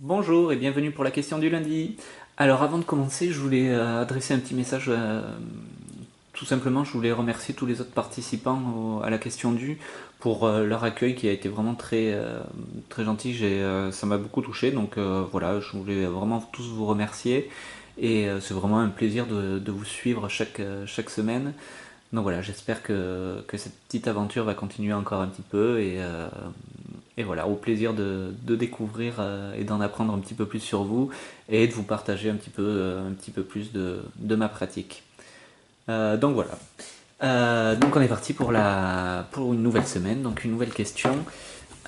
Bonjour et bienvenue pour la question du lundi. Alors avant de commencer, je voulais adresser un petit message. Tout simplement, je voulais remercier tous les autres participants à la question du pour leur accueil qui a été vraiment très gentil. Ça m'a beaucoup touché, donc voilà, je voulais vraiment tous vous remercier. Et c'est vraiment un plaisir de vous suivre chaque semaine. Donc voilà, j'espère que cette petite aventure va continuer encore un petit peu et voilà, au plaisir de découvrir et d'en apprendre un petit peu plus sur vous et de vous partager un petit peu plus de ma pratique. Donc voilà. Donc on est parti pour une nouvelle semaine, donc une nouvelle question.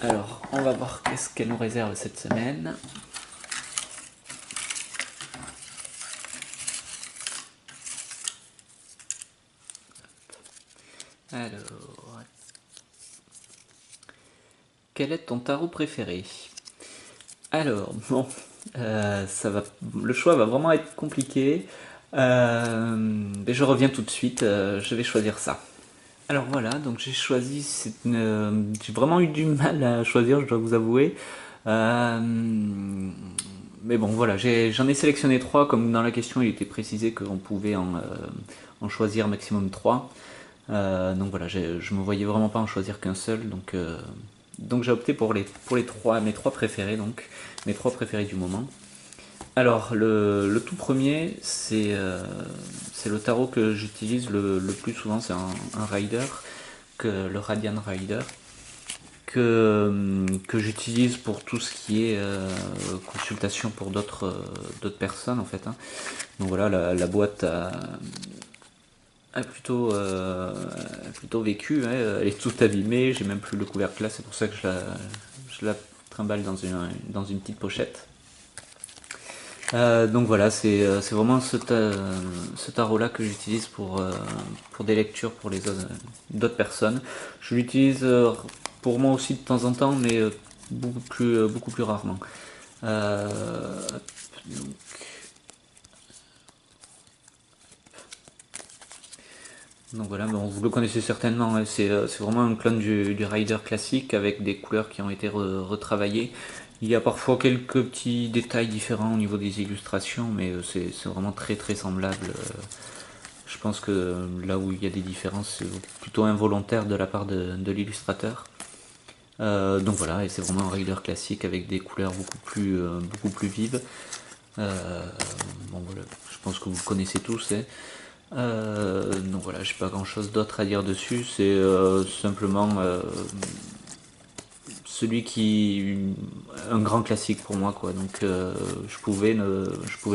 Alors on va voir qu'est-ce qu'elle nous réserve cette semaine. Alors, quel est ton tarot préféré? Alors, bon, le choix va vraiment être compliqué. Mais je reviens tout de suite, je vais choisir ça. Alors voilà, donc j'ai choisi, j'ai vraiment eu du mal à choisir, je dois vous avouer. Euh, mais bon, voilà, j'en ai sélectionné trois, comme dans la question il était précisé qu'on pouvait en choisir maximum trois. Donc voilà, je me voyais vraiment pas en choisir qu'un seul, donc j'ai opté pour les trois, mes trois préférés, donc mes trois préférés du moment. Alors le tout premier, c'est le tarot que j'utilise le plus souvent, c'est un rider, le Radiant Rider, que j'utilise pour tout ce qui est consultation pour d'autres personnes en fait, hein. Donc voilà, la boîte a plutôt vécu, hein, elle est toute abîmée, j'ai même plus le couvercle là, c'est pour ça que je la trimballe dans une petite pochette. Donc voilà, c'est vraiment ce tarot-là que j'utilise pour des lectures pour les d'autres personnes. Je l'utilise pour moi aussi de temps en temps, mais beaucoup plus rarement. Euh, donc, donc voilà, bon, vous le connaissez certainement, hein, c'est vraiment un clone du Rider classique avec des couleurs qui ont été retravaillées. Il y a parfois quelques petits détails différents au niveau des illustrations, mais c'est vraiment très semblable. Je pense que là où il y a des différences, c'est plutôt involontaire de la part de l'illustrateur. Donc voilà, et c'est vraiment un Rider classique avec des couleurs beaucoup plus vives. Euh, bon voilà, je pense que vous le connaissez tous, hein. Donc voilà, j'ai pas grand chose d'autre à dire dessus. C'est simplement celui qui un grand classique pour moi quoi. Donc je pouvais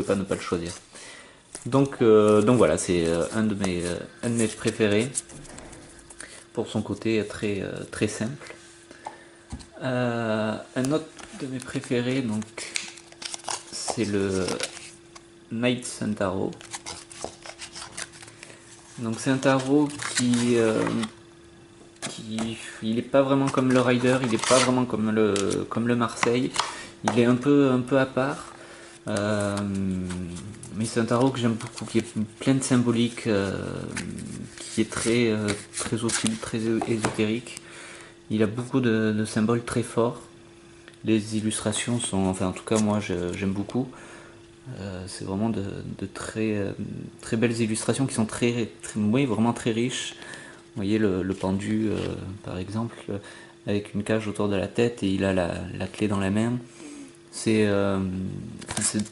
pas ne pas le choisir. Donc voilà, c'est un de mes préférés pour son côté très simple. Un autre de mes préférés, donc c'est le Night Sun Tarot. Donc c'est un tarot il n'est pas vraiment comme le Rider, il n'est pas vraiment comme le Marseille. Il est un peu à part. Euh, mais c'est un tarot que j'aime beaucoup, qui est plein de symboliques, qui est très occulte, très ésotérique. Il a beaucoup de symboles très forts. Les illustrations sont, enfin en tout cas moi j'aime beaucoup. C'est vraiment de très belles illustrations qui sont oui, vraiment très riches. Vous voyez le pendu, par exemple, avec une cage autour de la tête et il a la clé dans la main. C'est une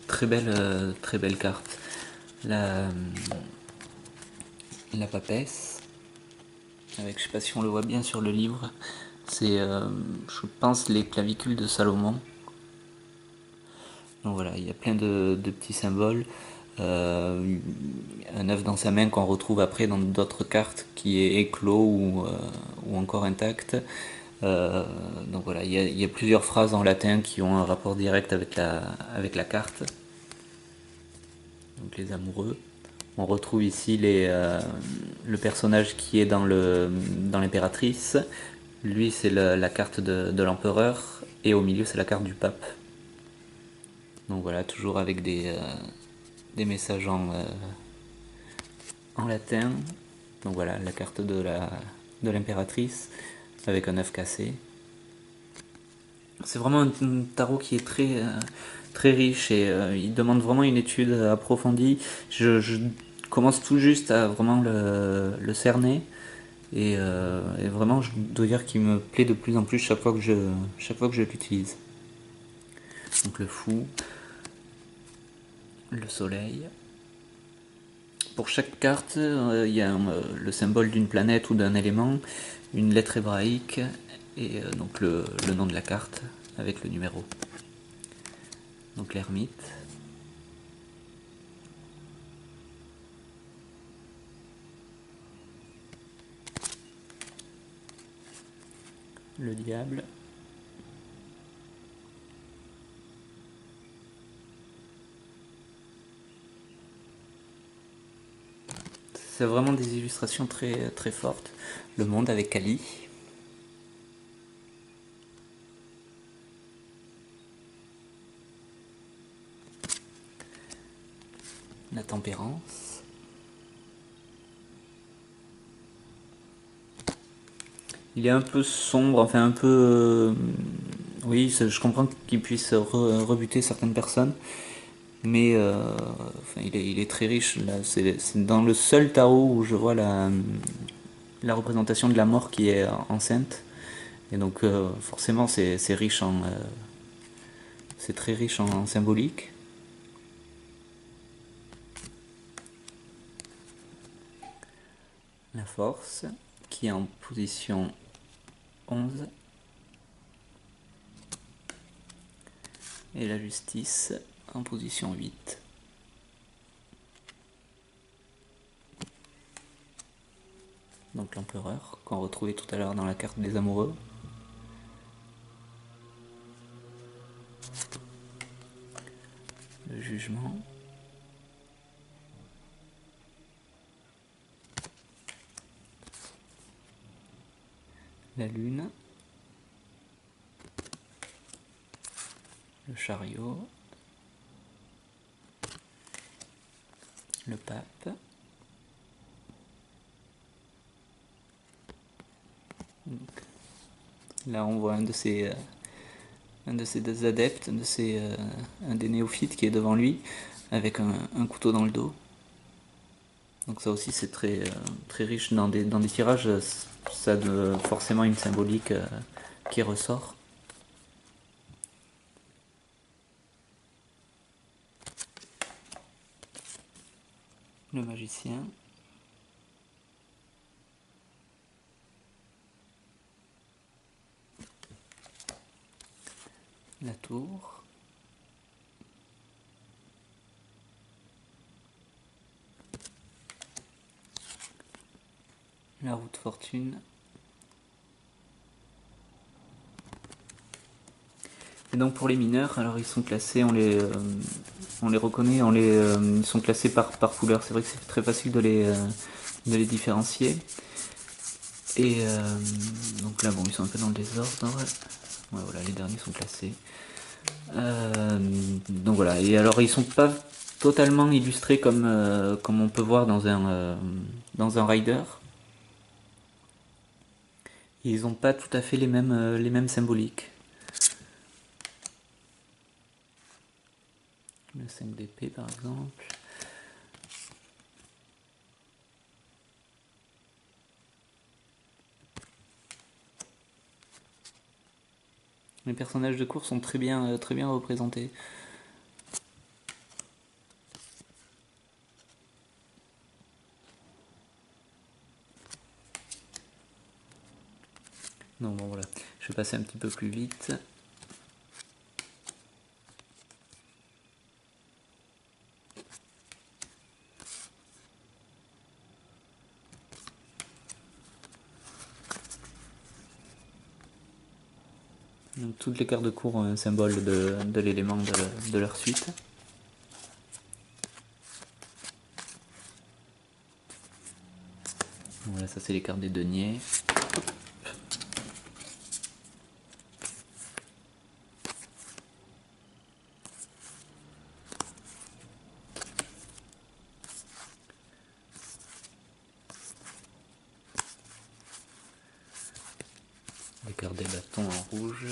très belle carte. La, la papesse, avec, je sais pas si on le voit bien sur le livre, c'est, je pense, les clavicules de Salomon. Donc voilà, il y a plein de petits symboles. Un œuf dans sa main qu'on retrouve après dans d'autres cartes qui est éclos ou encore intact. Euh, donc voilà, il y a plusieurs phrases en latin qui ont un rapport direct avec la carte. Donc les amoureux. On retrouve ici le personnage qui est dans l'impératrice. Lui, c'est la carte de l'empereur. Et au milieu, c'est la carte du pape. Donc voilà, toujours avec des messages en latin. Donc voilà, la carte de l'impératrice avec un œuf cassé. C'est vraiment un tarot qui est très riche et il demande vraiment une étude approfondie. Je commence tout juste à vraiment le cerner et vraiment je dois dire qu'il me plaît de plus en plus chaque fois que je l'utilise. Donc le fou, le soleil. Pour chaque carte, il y a le symbole d'une planète ou d'un élément, une lettre hébraïque et donc le nom de la carte avec le numéro. Donc l'ermite. Le diable. C'est vraiment des illustrations très fortes. Le monde avec Kali. La tempérance. Il est un peu sombre, enfin un peu... oui, je comprends qu'il puisse rebuter certaines personnes, mais enfin, il est très riche. Là, c'est dans le seul tarot où je vois la représentation de la mort qui est enceinte. Et donc forcément c'est riche en... c'est très riche en symbolique. La force, qui est en position 11. Et la justice en position 8. Donc l'empereur, qu'on retrouvait tout à l'heure dans la carte des amoureux. Le jugement. La lune. Le chariot. Le pape. Donc, là on voit un de ses deux adeptes, un des néophytes qui est devant lui, avec un couteau dans le dos. Donc ça aussi c'est très riche dans des tirages, ça a forcément une symbolique qui ressort. Le magicien. La tour. La roue de fortune. Et donc pour les mineurs, alors ils sont classés, on les reconnaît, ils sont classés par couleur. C'est vrai que c'est très facile de les différencier. Et donc là, bon, ils sont un peu dans le désordre. Ouais, voilà, les derniers sont classés. Donc voilà, et alors ils sont pas totalement illustrés comme on peut voir dans un rider. Ils n'ont pas tout à fait les mêmes symboliques. Le 5 d'épée par exemple. Les personnages de course sont très bien représentés. Donc bon voilà, je vais passer un petit peu plus vite. Donc toutes les cartes de cours ont un symbole de l'élément de leur suite. Voilà, ça c'est les cartes des deniers. Les cartes des bâtons en rouge.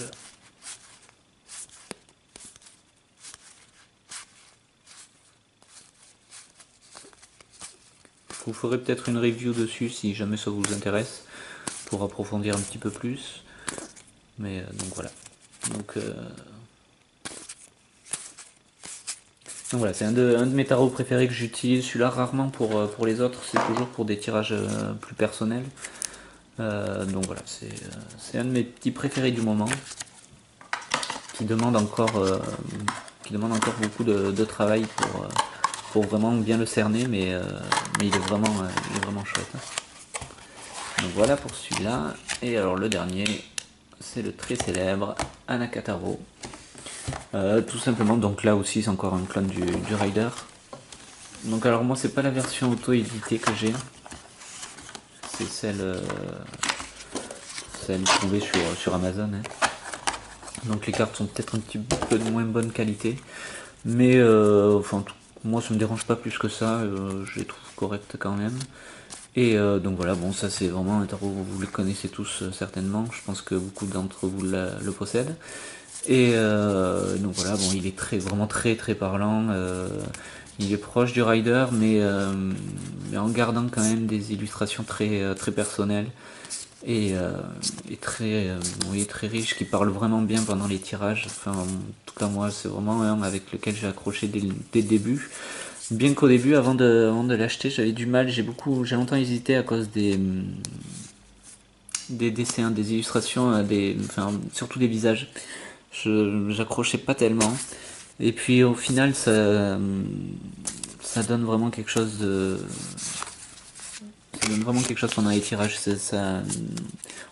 vous ferai peut-être une review dessus si jamais ça vous intéresse, pour approfondir un petit peu plus. Mais donc voilà. Donc voilà, c'est un de mes tarots préférés que j'utilise. Celui-là rarement pour les autres, c'est toujours pour des tirages plus personnels. Donc voilà, c'est un de mes petits préférés du moment, qui demande encore beaucoup de travail pour vraiment bien le cerner, mais il est vraiment chouette. Donc voilà pour celui-là. Et alors le dernier, c'est le très célèbre Anakataro. Tout simplement, donc là aussi c'est encore un clone du Rider. Donc alors moi c'est pas la version auto-éditée que j'ai, c'est celle trouvée sur Amazon. Hein. Donc les cartes sont peut-être un petit peu de moins bonne qualité, mais moi ça me dérange pas plus que ça, je les trouve correctes quand même. Et donc voilà, bon ça c'est vraiment un tarot, vous le connaissez tous certainement, je pense que beaucoup d'entre vous le possèdent. Et donc voilà, bon il est vraiment très parlant, il est proche du Rider, mais en gardant quand même des illustrations très personnelles et très riche, qui parle vraiment bien pendant les tirages. Enfin, en tout cas moi c'est vraiment un avec lequel j'ai accroché dès le début. Bien qu'au début, avant de l'acheter, j'avais du mal, j'ai longtemps hésité à cause des dessins, des illustrations, surtout des visages. J'accrochais pas tellement. Et puis au final, ça donne vraiment quelque chose pendant les tirages.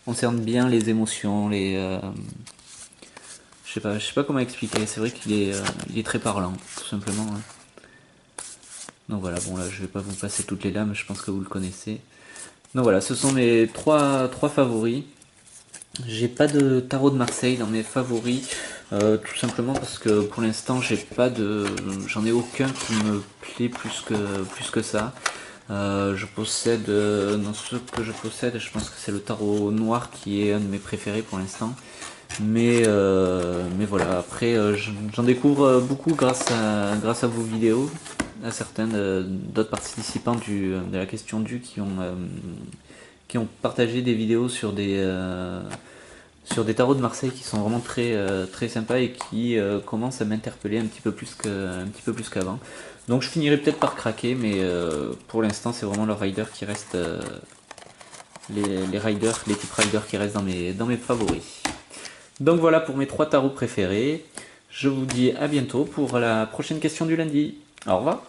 On cerne bien les émotions, je sais pas comment expliquer. C'est vrai il est très parlant, tout simplement. Hein. Donc voilà, bon là je vais pas vous passer toutes les lames, je pense que vous le connaissez. Donc voilà, ce sont mes trois favoris. J'ai pas de tarot de Marseille dans mes favoris, tout simplement parce que pour l'instant j'en ai aucun qui me plaît plus que ça. Dans ceux que je possède, je pense que c'est le tarot noir qui est un de mes préférés pour l'instant. Mais voilà, après j'en découvre beaucoup grâce à vos vidéos, à certains d'autres participants de la question du qui ont partagé des vidéos sur des tarots de Marseille qui sont vraiment très sympas et qui commencent à m'interpeller un petit peu plus qu'avant. Donc je finirai peut-être par craquer, mais pour l'instant c'est vraiment le rider qui reste, les types riders qui restent dans mes favoris. Donc voilà pour mes 3 tarots préférés. Je vous dis à bientôt pour la prochaine question du lundi. Au revoir.